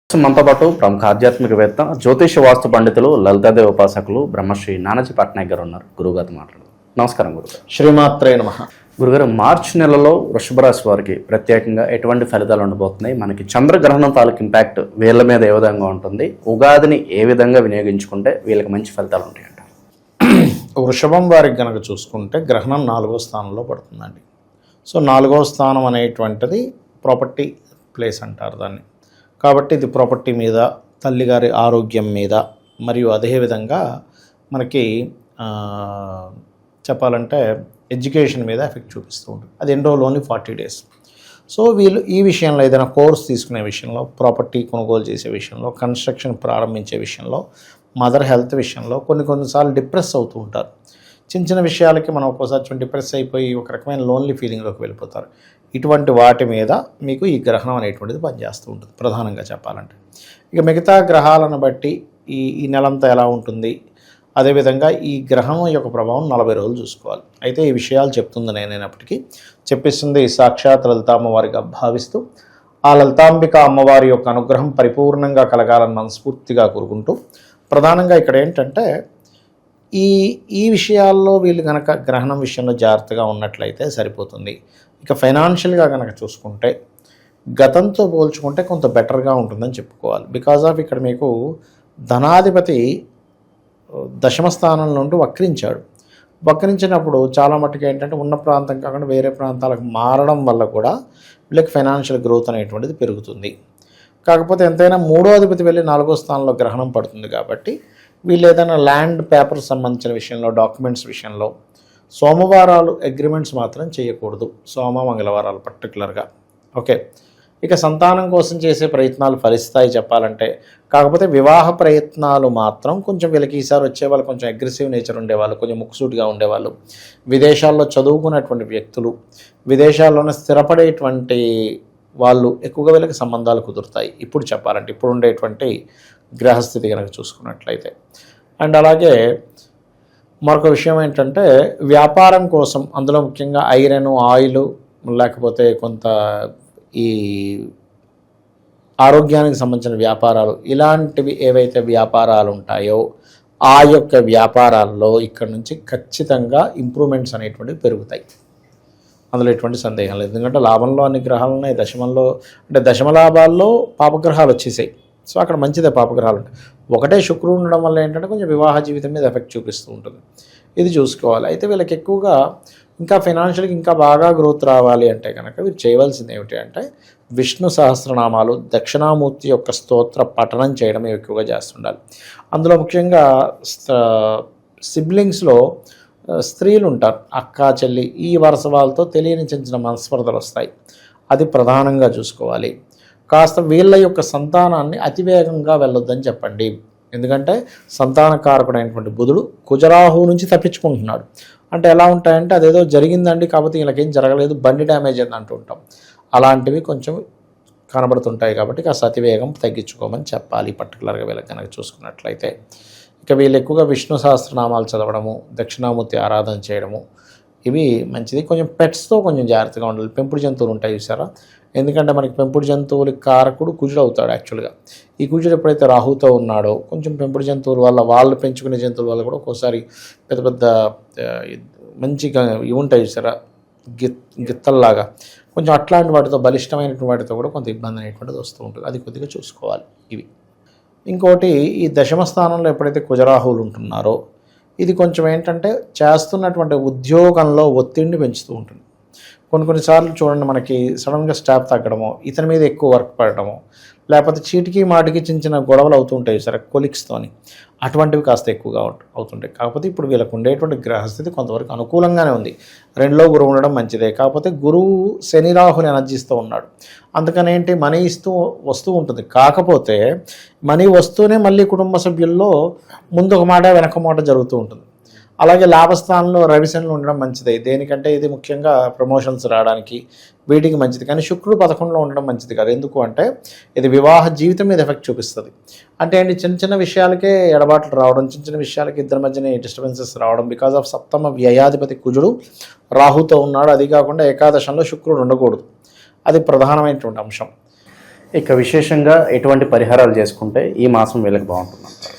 మనతో పాటు ప్రముఖ ఆధ్యాత్మికవేత్త జ్యోతిష వాస్తు పండితులు లలితాదేవి ఉపాసకులు బ్రహ్మశ్రీ నానాజీ పట్నాయక్ గారు ఉన్నారు. గురుగారితో మాట్లాడదాం. నమస్కారం గురుగారు. శ్రీమాత్రే నమః. గురుగారు, మార్చి నెలలో వృషభ రాశి వారికి ప్రత్యేకంగా ఎటువంటి ఫలితాలు ఉండబోతున్నాయి? మనకి చంద్రగ్రహణం తాలూకు ఇంపాక్ట్ వీళ్ళ మీద ఏ విధంగా ఉంటుంది? ఉగాదిని ఏ విధంగా వినియోగించుకుంటే వీళ్ళకి మంచి ఫలితాలు ఉంటాయంట? వృషభం వారికి కనుక చూసుకుంటే గ్రహణం 4వ స్థానంలో పడుతుందండి. సో 4వ స్థానం అనేటువంటిది ప్రాపర్టీ ప్లేస్ అంటారు దాన్ని. కాబట్టి ఇది ప్రాపర్టీ మీద, తల్లిగారి ఆరోగ్యం మీద, మరియు అదేవిధంగా మనకి చెప్పాలంటే ఎడ్యుకేషన్ మీద ఎఫెక్ట్ చూపిస్తూ ఉంటుంది. అది ఎన్ని రోజులు? Only 40 days. సో వీళ్ళు ఈ విషయంలో ఏదైనా కోర్స్ తీసుకునే విషయంలో, ప్రాపర్టీ కొనుగోలు చేసే విషయంలో, కన్స్ట్రక్షన్ ప్రారంభించే విషయంలో, మదర్ హెల్త్ విషయంలో కొన్నిసార్లు డిప్రెస్ అవుతూ ఉంటారు. చిన్న చిన్న విషయాలకి మనం ఒక్కోసారి డిప్రెస్ అయిపోయి ఒక రకమైన లోన్లీ ఫీలింగ్లోకి వెళ్ళిపోతారు. ఇటువంటి వాటి మీద మీకు ఈ గ్రహణం అనేటువంటిది పనిచేస్తూ ఉంటుంది ప్రధానంగా చెప్పాలంటే. ఇక మిగతా గ్రహాలను బట్టి ఈ నెలంతా ఎలా ఉంటుంది, అదేవిధంగా ఈ గ్రహం యొక్క ప్రభావం 40 రోజులు చూసుకోవాలి. అయితే ఈ విషయాలు చెప్తుంది నేనైనప్పటికీ చెప్పిస్తుంది సాక్షాత్ లలిత అమ్మవారిగా భావిస్తూ, ఆ లలితాంబిక అమ్మవారి యొక్క అనుగ్రహం పరిపూర్ణంగా కలగాలని మనస్ఫూర్తిగా కోరుకుంటూ, ప్రధానంగా ఇక్కడ ఏంటంటే ఈ విషయాల్లో వీళ్ళు కనుక గ్రహణం విషయంలో జాగ్రత్తగా ఉన్నట్లయితే సరిపోతుంది. ఇక ఫైనాన్షియల్గా కనుక చూసుకుంటే గతంతో పోల్చుకుంటే కొంత బెటర్గా ఉంటుందని చెప్పుకోవాలి. బికాజ్ ఆఫ్ ఇక్కడ మీకు ధనాధిపతి దశమ స్థానం నుండి వక్రించాడు. వక్రించినప్పుడు చాలా మట్టుకు ఏంటంటే ఉన్న ప్రాంతం కాకుండా వేరే ప్రాంతాలకు మారడం వల్ల కూడా వీళ్ళకి ఫైనాన్షియల్ గ్రోత్ అనేటువంటిది పెరుగుతుంది. కాకపోతే ఎంతైనా 3వ అధిపతి వెళ్ళి 4వ స్థానంలో గ్రహణం పడుతుంది కాబట్టి వీళ్ళు ఏదైనా ల్యాండ్ పేపర్ సంబంధించిన విషయంలో, డాక్యుమెంట్స్ విషయంలో సోమవారాలు అగ్రిమెంట్స్ మాత్రం చేయకూడదు. సోమ మంగళవారాలు పర్టికులర్గా. ఓకే. ఇక సంతానం కోసం చేసే ప్రయత్నాలు ఫలిస్తాయి చెప్పాలంటే. కాకపోతే వివాహ ప్రయత్నాలు మాత్రం కొంచెం వీళ్ళకి ఈసారి వచ్చేవాళ్ళు కొంచెం అగ్రెసివ్ నేచర్ ఉండేవాళ్ళు, కొంచెం ముక్కుసూటిగా ఉండేవాళ్ళు, విదేశాల్లో చదువుకున్నటువంటి వ్యక్తులు, విదేశాల్లోనే స్థిరపడేటువంటి వాళ్ళు ఎక్కువగా వీళ్ళకి సంబంధాలు కుదురుతాయి ఇప్పుడు చెప్పాలంటే, ఇప్పుడు ఉండేటువంటి గ్రహస్థితి కనుక చూసుకున్నట్లయితే. అండ్ అలాగే మరొక విషయం ఏంటంటే వ్యాపారం కోసం, అందులో ముఖ్యంగా ఐరన్, ఆయిల్, లేకపోతే కొంత ఈ ఆరోగ్యానికి సంబంధించిన వ్యాపారాలు, ఇలాంటివి ఏవైతే వ్యాపారాలు ఉంటాయో ఆ యొక్క వ్యాపారాల్లో ఇక్కడ నుంచి ఖచ్చితంగా ఇంప్రూవ్మెంట్స్ అనేటువంటివి పెరుగుతాయి. అందులో ఎటువంటి సందేహం లేదు. ఎందుకంటే లాభంలో అన్ని గ్రహాలు ఉన్నాయి. దశమంలో అంటే దశమ లాభాల్లో పాపగ్రహాలు వచ్చేసాయి. సో అక్కడ మంచిదే పాపగ్రహాలు ఉంటాయి. ఒకటే శుక్రుడు ఉండడం వల్ల ఏంటంటే కొంచెం వివాహ జీవితం మీద ఎఫెక్ట్ చూపిస్తూ ఉంటుంది. ఇది చూసుకోవాలి. అయితే వీళ్ళకి ఎక్కువగా ఇంకా ఫైనాన్షియల్గా ఇంకా బాగా గ్రోత్ రావాలి అంటే కనుక వీరు చేయవలసింది ఏమిటి అంటే విష్ణు సహస్రనామాలు, దక్షిణామూర్తి యొక్క స్తోత్ర పఠనం చేయడం ఎక్కువగా చేస్తుండాలి. అందులో ముఖ్యంగా సిబ్లింగ్స్లో స్త్రీలు ఉంటారు, అక్క చెల్లి, ఈ వరుస వాళ్ళతో తెలియని చిన్న మనస్పర్ధలు వస్తాయి. అది ప్రధానంగా చూసుకోవాలి. కాస్త వీళ్ళ యొక్క సంతానాన్ని అతివేగంగా వెళ్ళొద్దని చెప్పండి. ఎందుకంటే సంతానకారకుడైనటువంటి బుధుడు కుజరాహు నుంచి తప్పించుకుంటున్నాడు. అంటే ఎలా ఉంటాయంటే అదేదో జరిగిందండి కాకపోతే వీళ్ళకేం జరగలేదు, బండి డ్యామేజ్ అని అంటూ ఉంటాం. అలాంటివి కొంచెం కనబడుతుంటాయి. కాబట్టి కాస్త అతివేగం తగ్గించుకోమని చెప్పాలి పర్టికులర్గా వీళ్ళకి కనుక చూసుకున్నట్లయితే. ఇక వీళ్ళు ఎక్కువగా విష్ణు సహస్రనామాలు చదవడము, దక్షిణామూర్తి ఆరాధన చేయడము, ఇవి మంచిది. కొంచెం పెట్స్తో కొంచెం జాగ్రత్తగా ఉండాలి. పెంపుడు జంతువులు ఉంటాయి చూసారా, ఎందుకంటే మనకి పెంపుడు జంతువులకి కారకుడు కుజుడు అవుతాడు యాక్చువల్గా. ఈ కుజుడు ఎప్పుడైతే రాహుతో ఉన్నాడో కొంచెం పెంపుడు జంతువుల వల్ల, వాళ్ళు పెంచుకునే జంతువుల వల్ల కూడా ఒక్కోసారి పెద్ద పెద్ద మంచిగా ఇవి ఉంటాయి చూసారా, గిత్తల్లాగా, కొంచెం అట్లాంటి వాటితో, బలిష్టమైనటువంటి వాటితో కూడా కొంత ఇబ్బంది అనేటువంటిది వస్తూ ఉంటుంది. అది కొద్దిగా చూసుకోవాలి. ఇవి ఇంకోటి, ఈ దశమ స్థానంలో ఎప్పుడైతే కుజరాహువులు ఉంటున్నారో ఇది కొంచెం ఏంటంటే చేస్తున్నటువంటి ఉద్యోగంలో ఒత్తిడిని పెంచుతూ ఉంటుంది. కొన్నిసార్లు చూడండి, మనకి సడన్గా స్టాఫ్ తగ్గడమో, ఇతని మీద ఎక్కువ వర్క్ పడటమో, లేకపోతే చీటికి మాటికి చిన్న చిన్న గొడవలు అవుతుంటాయి సరే కొలిక్స్తోని, అటువంటివి కాస్త ఎక్కువగా అవుతుంటాయి. కాకపోతే ఇప్పుడు వీళ్ళకు ఉండేటువంటి గ్రహస్థితి కొంతవరకు అనుకూలంగానే ఉంది. 2లో గురువు ఉండడం మంచిదే. కాకపోతే గురువు శని రాహుని ఎనర్జీస్తూ ఉన్నాడు. అందుకని ఏంటి, మనీ వస్తూ ఉంటుంది. కాకపోతే మనీ వస్తూనే మళ్ళీ కుటుంబ సభ్యుల్లో ముందు ఒక మాట వెనక మాట జరుగుతూ ఉంటుంది. అలాగే లాభస్థానంలో రవిశనులు ఉండడం మంచిదే. దేనికంటే ఇది ముఖ్యంగా ప్రమోషన్స్ రావడానికి వీటికి మంచిది. కానీ శుక్రుడు 11లో ఉండడం మంచిది కాదు. ఎందుకు అంటే ఇది వివాహ జీవితం మీద ఎఫెక్ట్ చూపిస్తుంది. అంటే ఏంటి, చిన్న చిన్న విషయాలకే ఎడబాట్లు రావడం, చిన్న చిన్న విషయాలకి ఇద్దరి మధ్యనే డిస్టర్బెన్సెస్ రావడం. బికాజ్ ఆఫ్ సప్తమ వ్యయాధిపతి కుజుడు రాహుతో ఉన్నాడు. అది కాకుండా ఏకాదశంలో శుక్రుడు ఉండకూడదు. అది ప్రధానమైనటువంటి అంశం. ఇక విశేషంగా ఎటువంటి పరిహారాలు చేసుకుంటే ఈ మాసం వీళ్ళకి బాగుంటుందంటారు?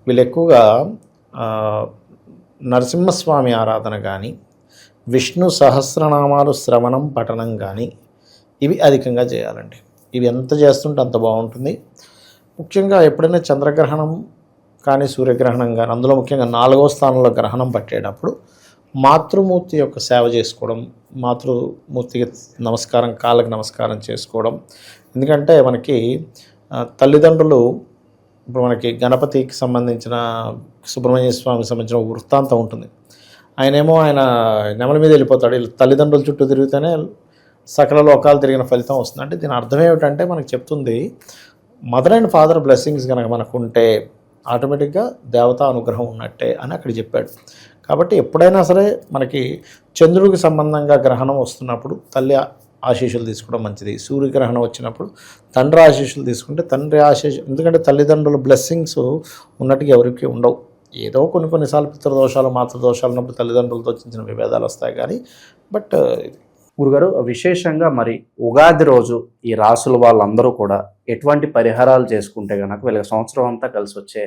వీళ్ళు ఎక్కువగా ఆ, నరసింహస్వామి ఆరాధన కానీ విష్ణు సహస్రనామాలు శ్రవణం పఠనం కానీ ఇవి అధికంగా చేయాలండి. ఇవి ఎంత చేస్తుంటే అంత బాగుంటుంది. ముఖ్యంగా ఎప్పుడైనా చంద్రగ్రహణం కానీ సూర్యగ్రహణం కానీ, అందులో ముఖ్యంగా 4వ స్థానంలో గ్రహణం పట్టేటప్పుడు మాతృమూర్తి యొక్క సేవ చేసుకోవడం, మాతృమూర్తికి నమస్కారం, కాళ్ళకి నమస్కారం చేసుకోవడం. ఎందుకంటే మనకి తల్లిదండ్రులు, ఇప్పుడు మనకి గణపతికి సంబంధించిన, సుబ్రహ్మణ్య స్వామికి సంబంధించిన వృత్తాంతం ఉంటుంది. ఆయన నెమల మీద వెళ్ళిపోతాడు, వీళ్ళు తల్లిదండ్రుల చుట్టూ తిరిగితేనే సకల లోకాలు తిరిగిన ఫలితం వస్తుంది. అంటే దీని అర్థం ఏమిటంటే మనకు చెప్తుంది, మదర్ అండ్ ఫాదర్ బ్లెస్సింగ్స్ కనుక మనకు ఉంటే ఆటోమేటిక్గా దేవతా అనుగ్రహం ఉన్నట్టే అని అక్కడ చెప్పాడు. కాబట్టి ఎప్పుడైనా సరే మనకి చంద్రుడికి సంబంధంగా గ్రహణం వస్తున్నప్పుడు తల్లి ఆశీస్సులు తీసుకోవడం మంచిది. సూర్యగ్రహణం వచ్చినప్పుడు తండ్రి ఆశీస్సులు తీసుకుంటే తండ్రి ఆశీస్సులు, ఎందుకంటే తల్లిదండ్రుల బ్లెస్సింగ్స్ ఉన్నట్టుగా ఎవరికి ఉండవు. ఏదో కొన్నిసార్లు పితృదోషాలు మాతృదోషాలు ఉన్నప్పుడు తల్లిదండ్రులతో చిన్న విభేదాలు వస్తాయి కానీ, బట్ గురుగారు, విశేషంగా మరి ఉగాది రోజు ఈ రాసుల వాళ్ళందరూ కూడా ఎటువంటి పరిహారాలు చేసుకుంటే కనుక వీళ్ళకి సంవత్సరం అంతా కలిసి వచ్చే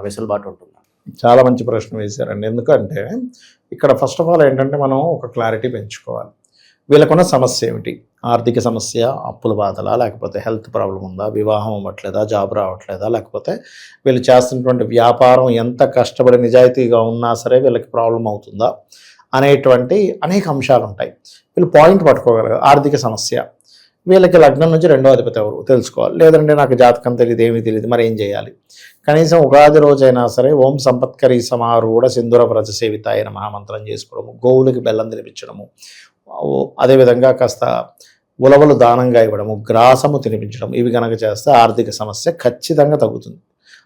వెసులుబాటు ఉంటుంది? చాలా మంచి ప్రశ్న వేశారండి. ఎందుకంటే ఇక్కడ ఫస్ట్ ఆఫ్ ఆల్ ఏంటంటే మనం ఒక క్లారిటీ పెంచుకోవాలి. వీళ్ళకున్న సమస్య ఏమిటి? ఆర్థిక సమస్య, అప్పుల బాధలా, లేకపోతే హెల్త్ ప్రాబ్లం ఉందా, వివాహం అవ్వట్లేదా, జాబ్ రావట్లేదా, లేకపోతే వీళ్ళు చేస్తున్నటువంటి వ్యాపారం ఎంత కష్టపడి నిజాయితీగా ఉన్నా సరే వీళ్ళకి ప్రాబ్లం అవుతుందా అనేటువంటి అనేక అంశాలు ఉంటాయి. వీళ్ళు పాయింట్ పట్టుకోగలరు. ఆర్థిక సమస్య, వీళ్ళకి లగ్నం నుంచి 2వ అధిపతి ఎవరు తెలుసుకోవాలి. లేదంటే నాకు జాతకం తెలియదు, ఏమీ తెలియదు, మరి ఏం చేయాలి? కనీసం ఉగాది రోజైనా సరే ఓం సంపత్కరీ సమారూఢ సింధూర వ్రజ సేవితాయన మహామంత్రం చేసుకోవడము, గోవులకి బెల్లం తినిపించడము, అదేవిధంగా కాస్త ఉలవలు దానంగా ఇవ్వడము, గ్రాసము తినిపించడం, ఇవి కనుక చేస్తే ఆర్థిక సమస్య ఖచ్చితంగా తగ్గుతుంది.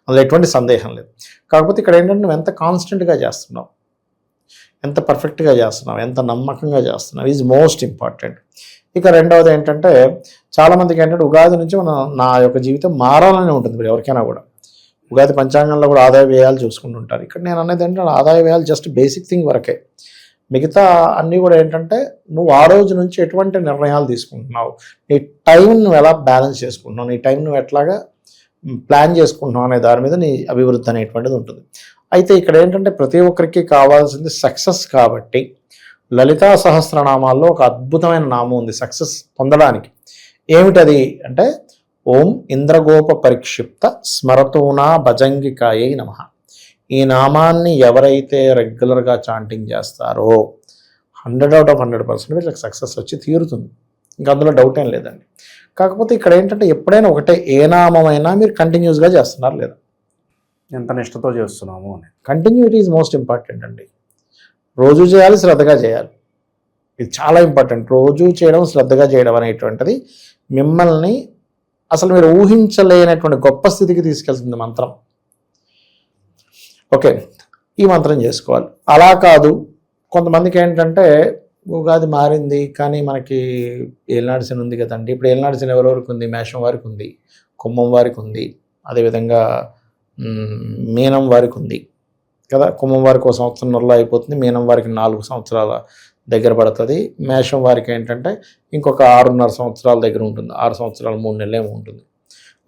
అందులో ఎటువంటి సందేహం లేదు. కాకపోతే ఇక్కడ ఏంటంటే నువ్వు ఎంత కాన్స్టెంట్గా చేస్తున్నావు, ఎంత పర్ఫెక్ట్గా చేస్తున్నావు, ఎంత నమ్మకంగా చేస్తున్నావు ఈజ్ మోస్ట్ ఇంపార్టెంట్. ఇక రెండవది ఏంటంటే చాలామందికి ఏంటంటే ఉగాది నుంచి నా యొక్క జీవితం మారాలని ఉంటుంది. మీరు ఎవరికైనా కూడా ఉగాది పంచాంగంలో కూడా ఆదాయ వ్యయాలు చూసుకుంటుంటారు. ఇక్కడ నేను అనేది ఏంటంటే ఆదాయ వ్యయాలు జస్ట్ బేసిక్ థింగ్ వరకే. మిగతా అన్నీ కూడా ఏంటంటే నువ్వు ఆ రోజు నుంచి ఎటువంటి నిర్ణయాలు తీసుకుంటున్నావు, నీ టైం నువ్వు ఎలా బ్యాలెన్స్ చేసుకుంటున్నావు, నీ టైం నువ్వు ఎట్లాగా ప్లాన్ చేసుకుంటున్నావు అనే దాని మీద నీ అభివృద్ధి అనేటువంటిది ఉంటుంది. అయితే ఇక్కడ ఏంటంటే ప్రతి ఒక్కరికి కావాల్సింది సక్సెస్. కాబట్టి లలితా సహస్రనామాల్లో ఒక అద్భుతమైన నామం ఉంది సక్సెస్ పొందడానికి. ఏమిటది అంటే ఓం ఇంద్రగోప పరిక్షిప్త స్మరతోనా భజంగికాయై నమః. ఈ నామాన్ని ఎవరైతే రెగ్యులర్గా చాంటింగ్ చేస్తారో 100/100% వీళ్ళకి సక్సెస్ వచ్చి తీరుతుంది. ఇంకా అందులో డౌట్ ఏం లేదండి. కాకపోతే ఇక్కడ ఏంటంటే ఎప్పుడైనా ఒకటే ఏ నామమైనా మీరు కంటిన్యూస్గా చేస్తున్నారు లేదా, ఎంత నిష్టతో చేస్తున్నాము అని. కంటిన్యూటీ ఈజ్ మోస్ట్ ఇంపార్టెంట్ అండి. రోజు చేయాలి, శ్రద్ధగా చేయాలి. ఇది చాలా ఇంపార్టెంట్. రోజు చేయడం, శ్రద్ధగా చేయడం అనేటువంటిది మిమ్మల్ని అసలు మీరు ఊహించలేనటువంటి గొప్ప స్థితికి తీసుకెళ్తుంది మంత్రం. ఓకే, ఈ మంత్రం చేసుకోవాలి. అలా కాదు, కొంతమందికి ఏంటంటే ఉగాది మారింది కానీ మనకి ఏలినాడు శని ఉంది కదండి. ఇప్పుడు ఏలినాడు శని ఎవరెవరికి ఉంది? మేషం వారికి ఉంది, కుంభం వారికి ఉంది, అదేవిధంగా మీనం వారికి ఉంది కదా. కుంభం వారికి 1 సంవత్సరంలో అయిపోతుంది, మీనం వారికి 4 సంవత్సరాల దగ్గర పడుతుంది, మేషం వారికి ఏంటంటే ఇంకొక 6.5 సంవత్సరాల దగ్గర ఉంటుంది, 6 సంవత్సరాలు 3 నెలలు ఏమో ఉంటుంది.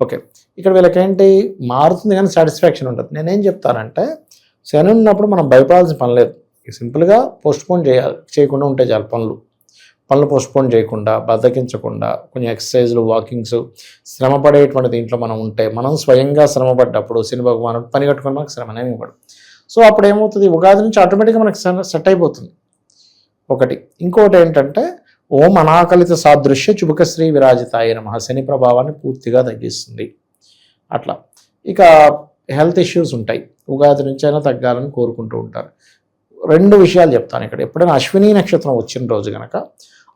ఓకే, ఇక్కడ వీళ్ళకేంటి మారుతుంది కానీ సాటిస్ఫాక్షన్ ఉంటుంది. నేనేం చెప్తానంటే శని ఉన్నప్పుడు మనం భయపడాల్సిన పని లేదు. సింపుల్గా పోస్ట్పోన్ చేయకుండా ఉంటే చాలు. పనులు పోస్ట్పోన్ చేయకుండా, బద్దకించకుండా, కొంచెం ఎక్సర్సైజ్లు, వాకింగ్స్, శ్రమ పడేటువంటి దీంట్లో మనం ఉంటే, మనం స్వయంగా శ్రమ పడ్డప్పుడు శని భగవానుడు పని కట్టుకొని మనకు శ్రమనేమి ఇవ్వడు. సో అప్పుడు ఏమవుతుంది, ఉగాది నుంచి ఆటోమేటిక్గా మనకి సెట్ అయిపోతుంది ఒకటి. ఇంకొకటి ఏంటంటే ఓం అనాకలిత సాదృశ్య చుబుకశ్రీ విరాజితాయ నమః. శని ప్రభావాన్ని పూర్తిగా తగ్గిస్తుంది. అట్లా ఇక హెల్త్ ఇష్యూస్ ఉంటాయి, ఉగాది నుంచి అయినా తగ్గాలని కోరుకుంటూ ఉంటారు. 2 విషయాలు చెప్తాను ఇక్కడ. ఎప్పుడైనా అశ్విని నక్షత్రం వచ్చిన రోజు కనుక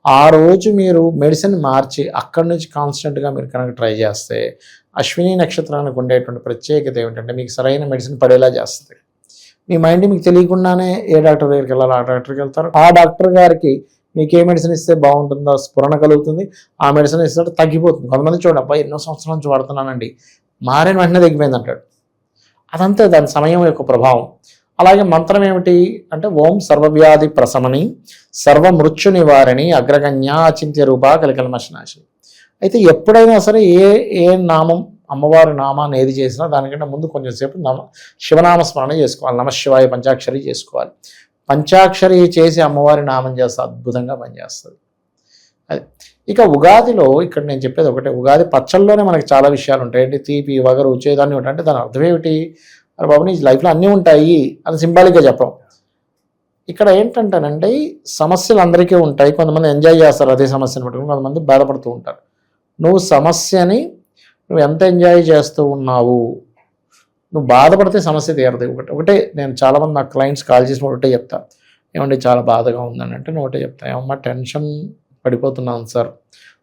ఆ రోజు మీరు మెడిసిన్ మార్చి అక్కడి నుంచి కాన్స్టెంట్గా మీరు కనుక ట్రై చేస్తే అశ్విని నక్షత్రానికి ఉండేటువంటి ప్రత్యేకత ఏమిటంటే మీకు సరైన మెడిసిన్ పడేలా చేస్తుంది. మీ మైండ్ మీకు తెలియకుండానే ఏ డాక్టర్ దగ్గరికి వెళ్ళాలి ఆ డాక్టర్కి వెళ్తారు. ఆ డాక్టర్ గారికి మీకు ఏ మెడిసిన్ ఇస్తే బాగుంటుందో స్ఫురణ కలుగుతుంది. ఆ మెడిసిన్ ఇస్తే తగ్గిపోతుంది. కొంతమంది చూడండి, అబ్బాయి ఎన్నో సంవత్సరాల నుంచి వాడుతున్నానండి, మారిన వెంటనే తగ్గిపోయింది అంటాడు. అదంతే దాని సమయం యొక్క ప్రభావం. అలాగే మంత్రం ఏమిటి అంటే ఓం సర్వవ్యాధి ప్రశమని సర్వమృత్యు నివారణి అగ్రగణ్యా అచింత్య రూపా కలికల్మశనాశిని. అయితే ఎప్పుడైనా సరే ఏ నామం అమ్మవారి నామాన్ని ఏది చేసినా దానికంటే ముందు కొంచెం సేపు శివనామ స్మరణ చేసుకోవాలి. నమశివాయ పంచాక్షరి చేసుకోవాలి. పంచాక్షరి చేసి అమ్మవారి నామం చేస్తే అద్భుతంగా పనిచేస్తుంది. అది ఇక ఉగాదిలో ఇక్కడ నేను చెప్పేది ఒకటే, ఉగాది పచ్చళ్ళలోనే మనకి చాలా విషయాలు ఉంటాయి. ఏంటి తీపి వగరు వచ్చేదాన్ని అంటే దాని అర్థం ఏమిటి? అరే బాబు నీ లైఫ్లో అన్నీ ఉంటాయి అని సింబాలిక్గా చెప్పడం. ఇక్కడ ఏంటంటేనంటే సమస్యలు అందరికీ ఉంటాయి. కొంతమంది ఎంజాయ్ చేస్తారు అదే సమస్యను పట్టుకుని, కొంతమంది బాధపడుతూ ఉంటారు. నువ్వు సమస్యని నువ్వు ఎంత ఎంజాయ్ చేస్తూ ఉన్నావు, నువ్వు బాధపడితే సమస్య తీరదు. ఒకటే నేను చాలామంది నా క్లయింట్స్ కాల్ చేసిన ఒకటే చెప్తా, ఏమంటే చాలా బాధగా ఉందని అంటే నేను ఒకటే చెప్తాను, ఏమమ్మా టెన్షన్ పడిపోతున్నాను సార్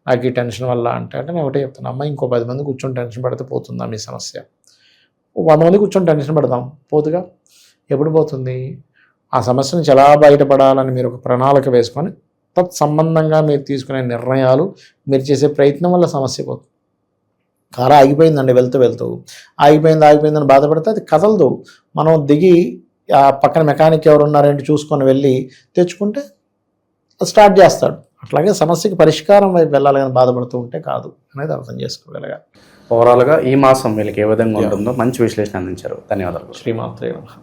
నాకు ఈ టెన్షన్ వల్ల అంటే నేను ఒకటే చెప్తాను, అమ్మ ఇంకో 10 మంది కూర్చొని టెన్షన్ పడితే పోతుందా మీ సమస్య? 100 మంది కూర్చొని టెన్షన్ పడదాం, పోతుగా. ఎప్పుడు పోతుంది? ఆ సమస్య నుంచి ఎలా బయటపడాలని మీరు ఒక ప్రణాళిక వేసుకొని తత్సంబంధంగా మీరు తీసుకునే నిర్ణయాలు, మీరు చేసే ప్రయత్నం వల్ల సమస్య పోతుంది. కారు ఆగిపోయిందండి, వెళ్తూ ఆగిపోయిందని బాధపడితే అది కదలదు. మనం దిగి ఆ పక్కన మెకానిక్ ఎవరు ఉన్నారేంటి చూసుకొని వెళ్ళి తెచ్చుకుంటే స్టార్ట్ చేస్తాడు. అట్లాగే సమస్యకి పరిష్కారం వైపు వెళ్ళాలి కానీ బాధపడుతూ ఉంటే కాదు అనేది అర్థం చేసుకోగలగాలి. ఓవరాల్గా ఈ మాసం వీళ్ళకి ఏ విధంగా ఉంటుందో మంచి విశ్లేషణ అందించారు. ధన్యవాదాలు. శ్రీమాత్రే నమః.